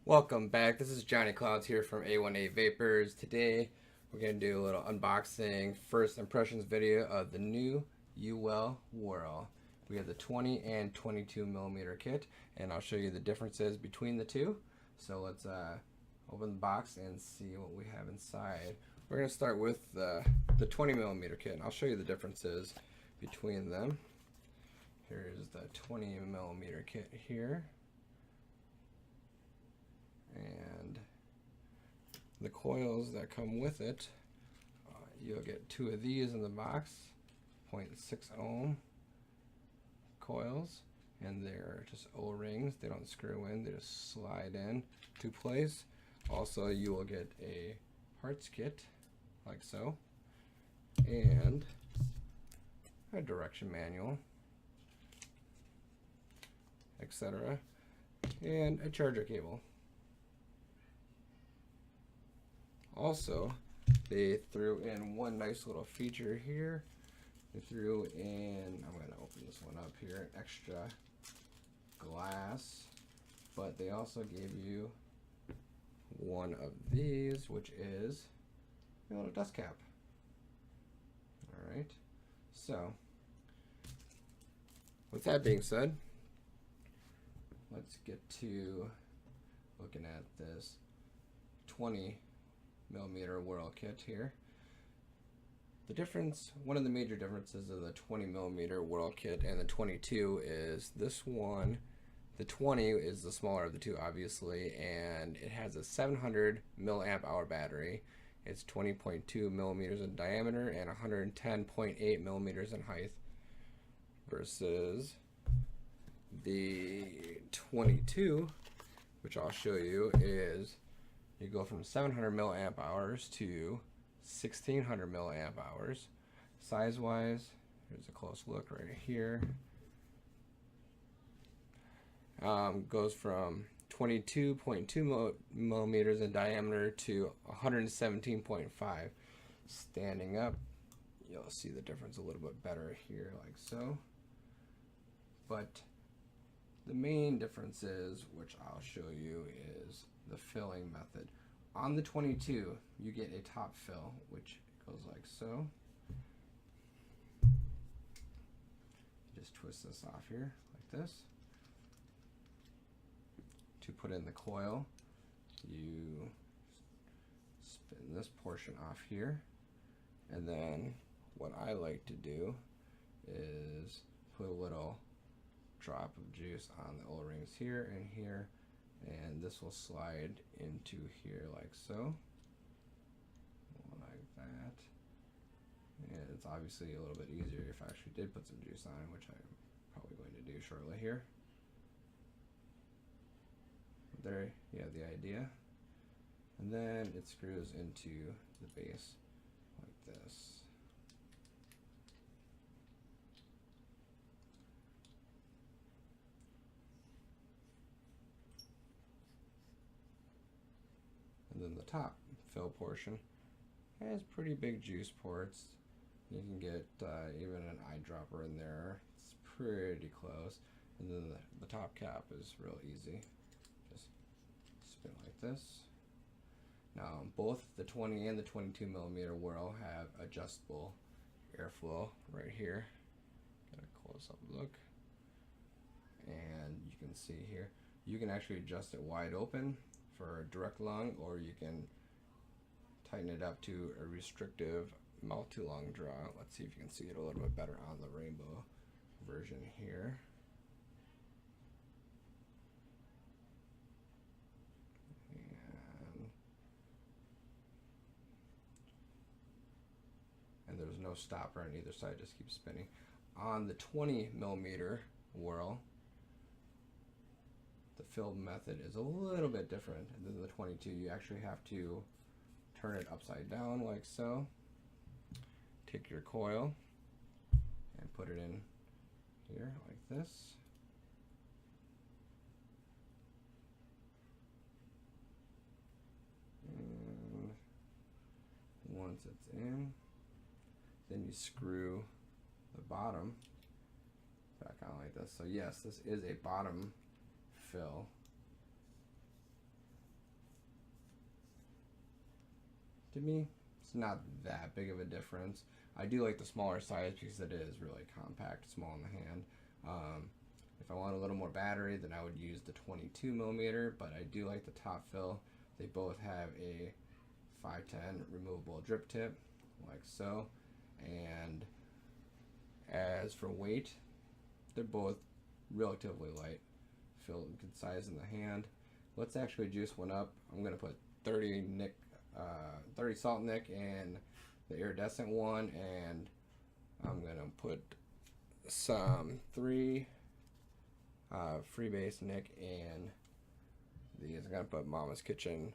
Welcome back. This is Johnny Clouds here from A1A Vapors. Today we're going to do a little unboxing, first impressions video of the new Uwell Whirl. We have the 20 and 22 millimeter kit, and I'll show you the differences between the two. So let's open the box and see what we have inside. We're going to start with the 20 millimeter kit, and I'll show you the differences between them. Here's the 20 millimeter kit here. And the coils that come with it, you'll get two of these in the box, 0.6 ohm coils, and they're just O-rings. They don't screw in, they just slide in to place. Also, you will get a parts kit like so, and a direction manual, etc., and a charger cable. Also, they threw in one nice little feature here. They threw in, I'm going to open this one up here, an extra glass, but they also gave you one of these, which is a little dust cap. Alright, so with that being said, let's get to looking at this 20 millimeter Whirl kit here. The difference, one of the major differences of the 20 millimeter Whirl kit and the 22 is this one. The 20 is the smaller of the two, obviously, and it has a 700 milliamp hour battery. It's 20.2 millimeters in diameter and 110.8 millimeters in height, versus the 22, which I'll show you, is you go from 700 milliamp hours to 1600 milliamp hours. Size wise, here's a close look right here. Goes from 22.2 millimeters in diameter to 117.5. Standing up, you'll see the difference a little bit better here, like so. But the main difference is, which I'll show you, is the filling method. On the 22, you get a top fill, which goes like so. Just twist this off here, like this. To put in the coil, you spin this portion off here, and then what I like to do is put a little drop of juice on the O-rings here and here, and this will slide into here like so, like that. And it's obviously a little bit easier if I actually did put some juice on it, which I'm probably going to do shortly here. There you have the idea. And then it screws into the base like this. And then the top fill portion has pretty big juice ports. You can get even an eyedropper in there. It's pretty close. And then the top cap is real easy. Just spin like this. Now both the 20 and the 22 millimeter Whirl have adjustable airflow right here. Get a close up look. And you can see here, you can actually adjust it wide open for a direct lung, or you can tighten it up to a restrictive mouth to lung draw. Let's see if you can see it a little bit better on the rainbow version here. And there's no stopper on either side, just keep spinning. On the 20 millimeter Whirl, the fill method is a little bit different than the 22. You actually have to turn it upside down like so. Take your coil and put it in here like this. And once it's in, then you screw the bottom back on like this. So yes, this is a bottom fill. to me, it's not that big of a difference. I do like the smaller size because it is really compact, small in the hand. If I want a little more battery, then I would use the 22 millimeter, but I do like the Top Fill. They both have a 510 removable drip tip, like so. And as for weight, they're both relatively light, feel good size in the hand. Let's actually juice one up. I'm gonna put 30 salt nick in the iridescent one, and I'm gonna put some 3 freebase nick in these. I'm gonna put Mama's Kitchen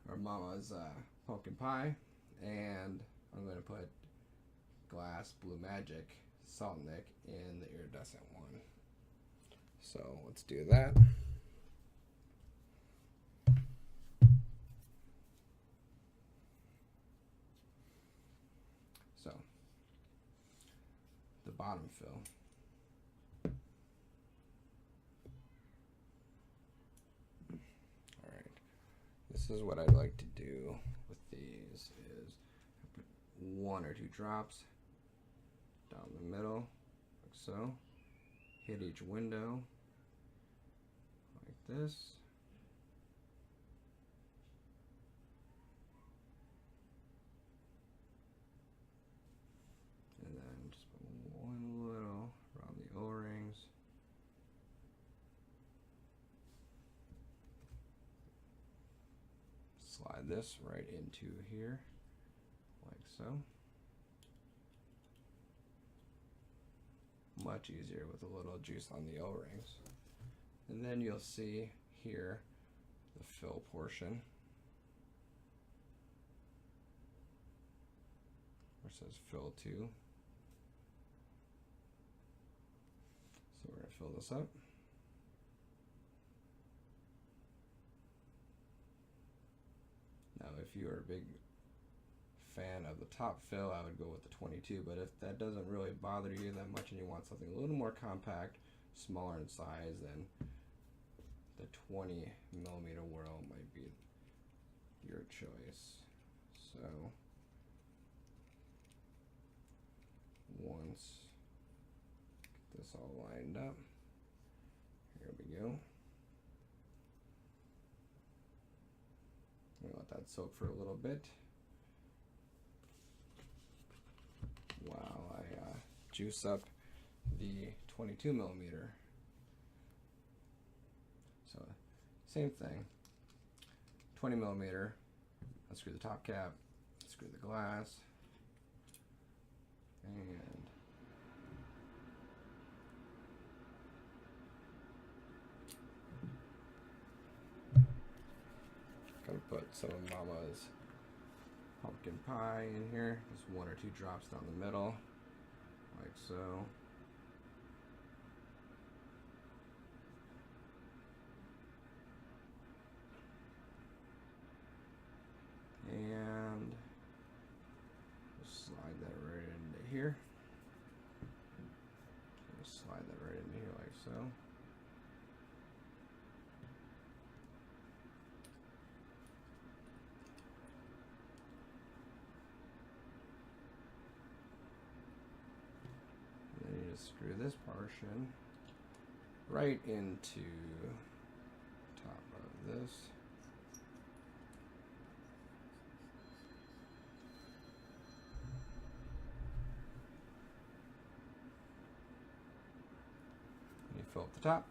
or Mama's pumpkin pie, and I'm gonna put glass Blue Magic salt nick in the iridescent one. So let's do that. So the bottom fill. All right, this is what I'd like to do with these is I put 1 or 2 drops down the middle, like so. Hit each window like this. And then just put 1 little around the O-rings. Slide this right into here, like so. Much easier with a little juice on the O-rings. And then you'll see here the fill portion, where it says fill 2. So we're going to fill this up. Now if you are a big fan of the top fill, I would go with the 22, but if that doesn't really bother you that much and you want something a little more compact, smaller in size, then the 20 millimeter Whirl might be your choice. So once get this all lined up, here we go. I'm gonna let that soak for a little bit while I juice up the 22 millimeter. So same thing, 20 millimeter, unscrew the top cap, screw the glass, and gonna put some of Mama's pumpkin pie in here, just 1 or 2 drops down the middle, like so. And just slide that right into here. Just slide that right into here like so. And then you just screw this portion right into the top of this. Fill up the top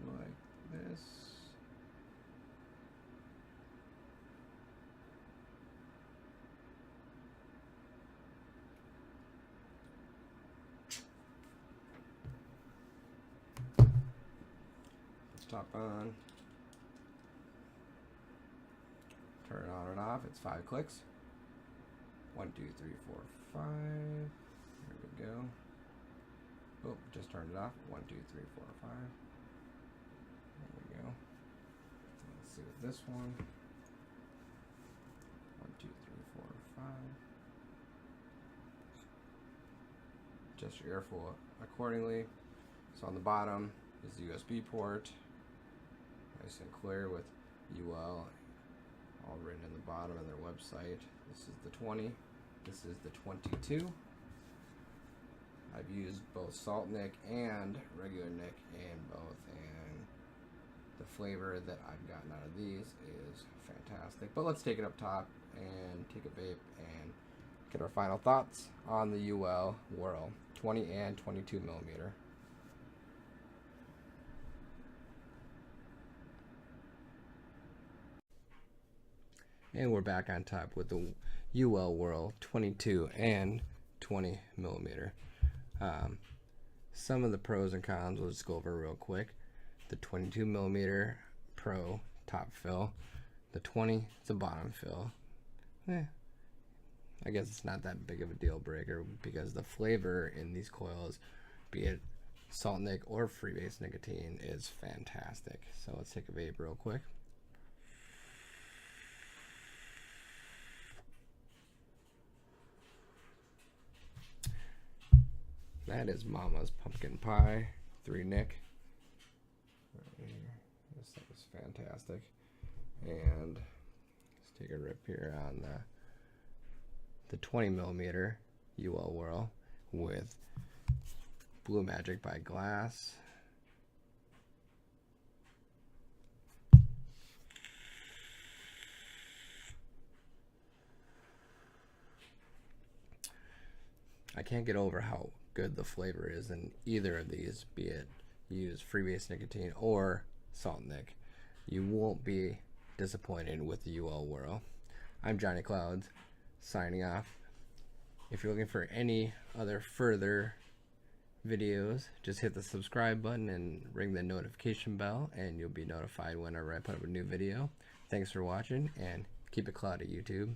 like this. Put the top on. Turn it on and off. It's 5 clicks. 1, 2, 3, 4, 5. There we go. Oh, just turned it off. 1, 2, 3, 4, 5. There we go. Let's see with this one. 1, 2, 3, 4, 5. Adjust your airflow accordingly. So on the bottom is the USB port, nice and clear with Uwell all written in the bottom of their website. This is the 20. This is the 22. I've used both salt nick and regular nick in both, and the flavor that I've gotten out of these is fantastic. But let's take it up top and take a vape and get our final thoughts on the Uwell Whirl 20 and 22 millimeter. And we're back on top with the Uwell Whirl 22 and 20 millimeter. Some of the pros and cons we'll just go over real quick. The 22 millimeter Pro top fill. The 20 is a bottom fill. I guess it's not that big of a deal breaker because the flavor in these coils, be it salt nic or freebase nicotine, is fantastic. So let's take a vape real quick. That is Mama's Pumpkin Pie 3 Nick. Right here. This thing is fantastic. And let's take a rip here on the 20 millimeter Uwell Whirl with Blue Magic by Glass. I can't get over how good the flavor is in either of these, be it you use freebase nicotine or salt nic. You won't be disappointed with the Uwell Whirl. I'm Johnny Clouds, signing off. If you're looking for any other further videos, just hit the subscribe button and ring the notification bell, and you'll be notified whenever I put up a new video. Thanks for watching, and keep it cloudy, YouTube.